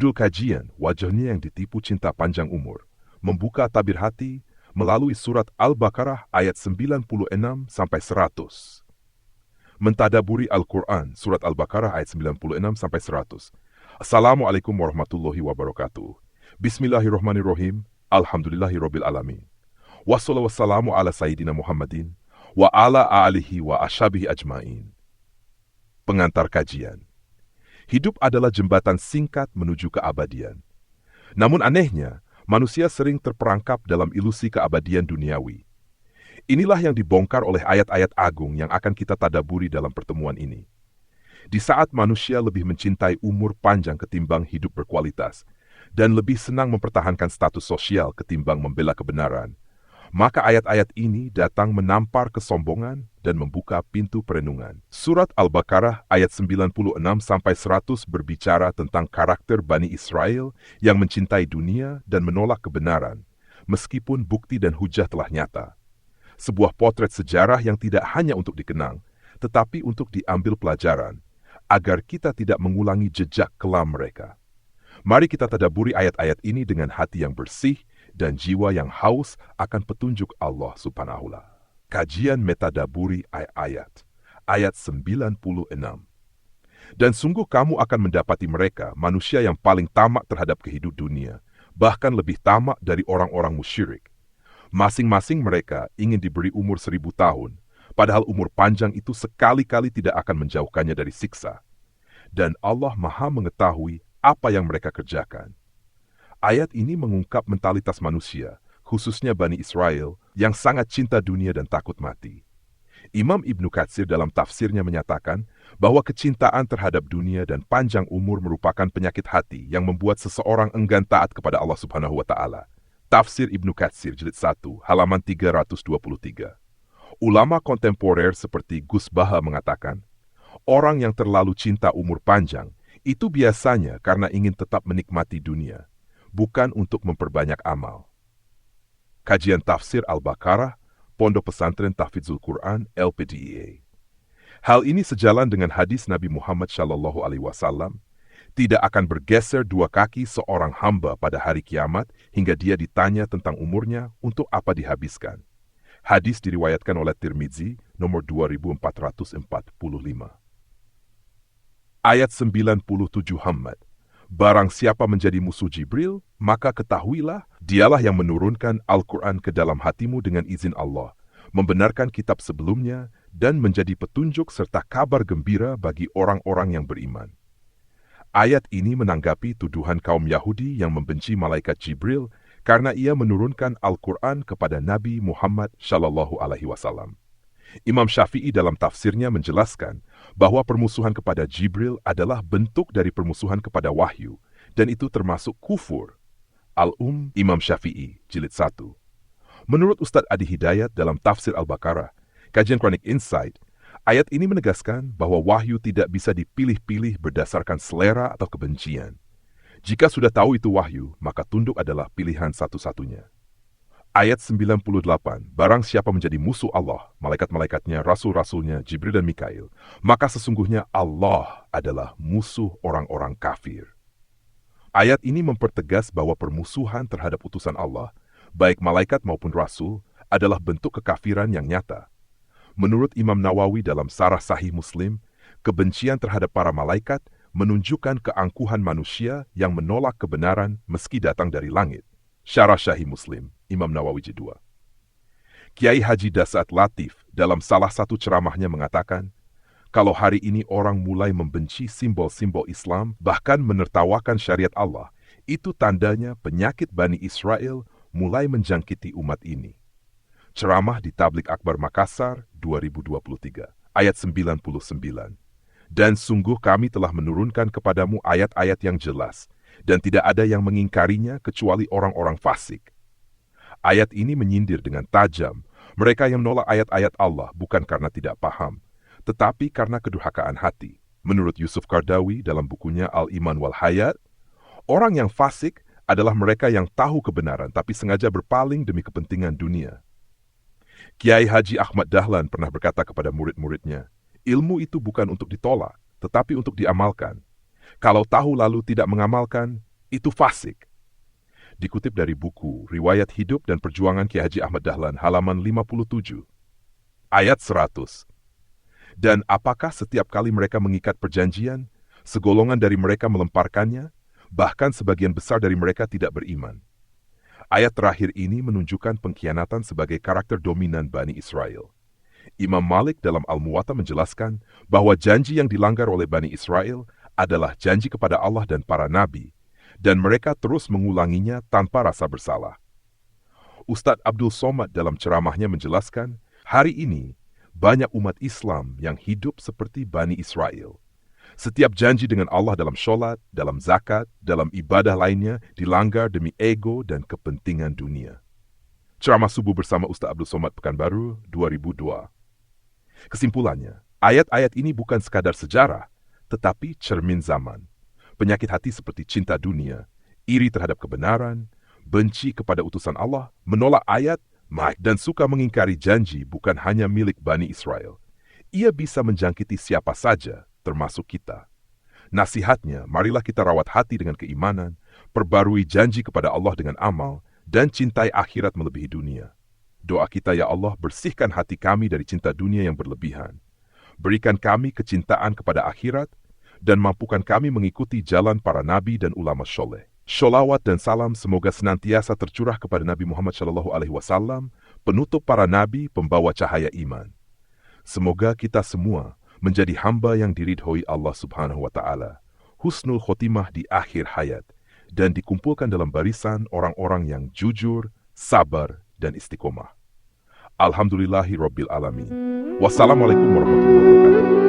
Judul kajian, wajahnya yang ditipu cinta panjang umur, membuka tabir hati melalui surat Al-Baqarah ayat 96-100. Mentadaburi Al-Quran, surat Al-Baqarah ayat 96-100. Assalamualaikum warahmatullahi wabarakatuh. Bismillahirrahmanirrahim. Alhamdulillahirabbil alamin. Wassalatu wassalamu ala sayyidina Muhammadin wa ala alihi wa ashabihi ajmain. Pengantar kajian. Hidup adalah jembatan singkat menuju keabadian. Namun anehnya, manusia sering terperangkap dalam ilusi keabadian duniawi. Inilah yang dibongkar oleh ayat-ayat agung yang akan kita tadaburi dalam pertemuan ini. Di saat manusia lebih mencintai umur panjang ketimbang hidup berkualitas, dan lebih senang mempertahankan status sosial ketimbang membela kebenaran, maka ayat-ayat ini datang menampar kesombongan dan membuka pintu perenungan. Surat Al-Baqarah ayat 96-100 berbicara tentang karakter Bani Israel yang mencintai dunia dan menolak kebenaran, meskipun bukti dan hujah telah nyata. Sebuah potret sejarah yang tidak hanya untuk dikenang, tetapi untuk diambil pelajaran, agar kita tidak mengulangi jejak kelam mereka. Mari kita tadaburi ayat-ayat ini dengan hati yang bersih dan jiwa yang haus akan petunjuk Allah Subhanahu wa Ta'ala. Kajian Metadaburi ayat 96. Dan sungguh kamu akan mendapati mereka, manusia yang paling tamak terhadap kehidupan dunia, bahkan lebih tamak dari orang-orang musyrik. Masing-masing mereka ingin diberi umur 1000 tahun, padahal umur panjang itu sekali-kali tidak akan menjauhkannya dari siksa. Dan Allah Maha mengetahui apa yang mereka kerjakan. Ayat ini mengungkap mentalitas manusia, khususnya Bani Israel, yang sangat cinta dunia dan takut mati. Imam Ibnu Katsir dalam tafsirnya menyatakan bahwa kecintaan terhadap dunia dan panjang umur merupakan penyakit hati yang membuat seseorang enggan taat kepada Allah Subhanahu wa Ta'ala. Tafsir Ibnu Katsir jilid 1, halaman 323. Ulama kontemporer seperti Gus Baha mengatakan, orang yang terlalu cinta umur panjang itu biasanya karena ingin tetap menikmati dunia, bukan untuk memperbanyak amal. Kajian Tafsir Al-Baqarah, Pondok Pesantren Tahfidzul Quran, LPDIA. Hal ini sejalan dengan hadis Nabi Muhammad SAW, tidak akan bergeser dua kaki seorang hamba pada hari kiamat hingga dia ditanya tentang umurnya untuk apa dihabiskan. Hadis diriwayatkan oleh Tirmizi, nomor 2445. Ayat 97 Hamad. Barang siapa menjadi musuh Jibril, maka ketahuilah, dialah yang menurunkan Al-Quran ke dalam hatimu dengan izin Allah, membenarkan kitab sebelumnya, dan menjadi petunjuk serta kabar gembira bagi orang-orang yang beriman. Ayat ini menanggapi tuduhan kaum Yahudi yang membenci malaikat Jibril karena ia menurunkan Al-Quran kepada Nabi Muhammad SAW. Imam Syafi'i dalam tafsirnya menjelaskan bahwa permusuhan kepada Jibril adalah bentuk dari permusuhan kepada wahyu, dan itu termasuk kufur. Imam Syafi'i, jilid 1. Menurut Ustadz Adi Hidayat dalam tafsir Al-Baqarah, kajian Quranic Insight, ayat ini menegaskan bahwa wahyu tidak bisa dipilih-pilih berdasarkan selera atau kebencian. Jika sudah tahu itu wahyu, maka tunduk adalah pilihan satu-satunya. Ayat 98, barang siapa menjadi musuh Allah, malaikat-malaikatnya, rasul-rasulnya, Jibril dan Mikail, maka sesungguhnya Allah adalah musuh orang-orang kafir. Ayat ini mempertegas bahwa permusuhan terhadap utusan Allah, baik malaikat maupun rasul, adalah bentuk kekafiran yang nyata. Menurut Imam Nawawi dalam Syarah Sahih Muslim, kebencian terhadap para malaikat menunjukkan keangkuhan manusia yang menolak kebenaran meski datang dari langit. Syarah Sahih Muslim, Imam Nawawi jilid 2. Kiai Haji Dasat Latif dalam salah satu ceramahnya mengatakan, kalau hari ini orang mulai membenci simbol-simbol Islam, bahkan menertawakan syariat Allah, itu tandanya penyakit Bani Israel mulai menjangkiti umat ini. Ceramah di Tablik Akbar Makassar 2023, ayat 99. Dan sungguh kami telah menurunkan kepadamu ayat-ayat yang jelas, dan tidak ada yang mengingkarinya kecuali orang-orang fasik. Ayat ini menyindir dengan tajam mereka yang menolak ayat-ayat Allah bukan karena tidak paham, tetapi karena kedurhakaan hati. Menurut Yusuf Qardawi dalam bukunya Al-Iman wal Hayat, orang yang fasik adalah mereka yang tahu kebenaran tapi sengaja berpaling demi kepentingan dunia. Kiai Haji Ahmad Dahlan pernah berkata kepada murid-muridnya, ilmu itu bukan untuk ditolak, tetapi untuk diamalkan. Kalau tahu lalu tidak mengamalkan, itu fasik. Dikutip dari buku Riwayat Hidup dan Perjuangan Kiai Haji Ahmad Dahlan halaman 57. Ayat 100. Dan apakah setiap kali mereka mengikat perjanjian, segolongan dari mereka melemparkannya, bahkan sebagian besar dari mereka tidak beriman. Ayat terakhir ini menunjukkan pengkhianatan sebagai karakter dominan Bani Israel. Imam Malik dalam Al-Muwatta menjelaskan bahwa janji yang dilanggar oleh Bani Israel adalah janji kepada Allah dan para nabi, dan mereka terus mengulanginya tanpa rasa bersalah. Ustadz Abdul Somad dalam ceramahnya menjelaskan, hari ini banyak umat Islam yang hidup seperti Bani Israel. Setiap janji dengan Allah dalam sholat, dalam zakat, dalam ibadah lainnya dilanggar demi ego dan kepentingan dunia. Ceramah subuh bersama Ustadz Abdul Somad Pekanbaru 2002. Kesimpulannya, ayat-ayat ini bukan sekadar sejarah, tetapi cermin zaman. Penyakit hati seperti cinta dunia, iri terhadap kebenaran, benci kepada utusan Allah, menolak ayat, dan suka mengingkari janji bukan hanya milik Bani Israel. Ia bisa menjangkiti siapa saja, termasuk kita. Nasihatnya, marilah kita rawat hati dengan keimanan, perbarui janji kepada Allah dengan amal, dan cintai akhirat melebihi dunia. Doa kita, ya Allah, bersihkan hati kami dari cinta dunia yang berlebihan. Berikan kami kecintaan kepada akhirat, dan mampukan kami mengikuti jalan para nabi dan ulama soleh. Sholawat dan salam semoga senantiasa tercurah kepada Nabi Muhammad SAW, penutup para nabi, pembawa cahaya iman. Semoga kita semua menjadi hamba yang diridhoi Allah Subhanahu wa Ta'ala, husnul khotimah di akhir hayat, dan dikumpulkan dalam barisan orang-orang yang jujur, sabar, dan istiqomah. Alhamdulillahi Rabbil Alamin. Wassalamualaikum warahmatullahi wabarakatuh.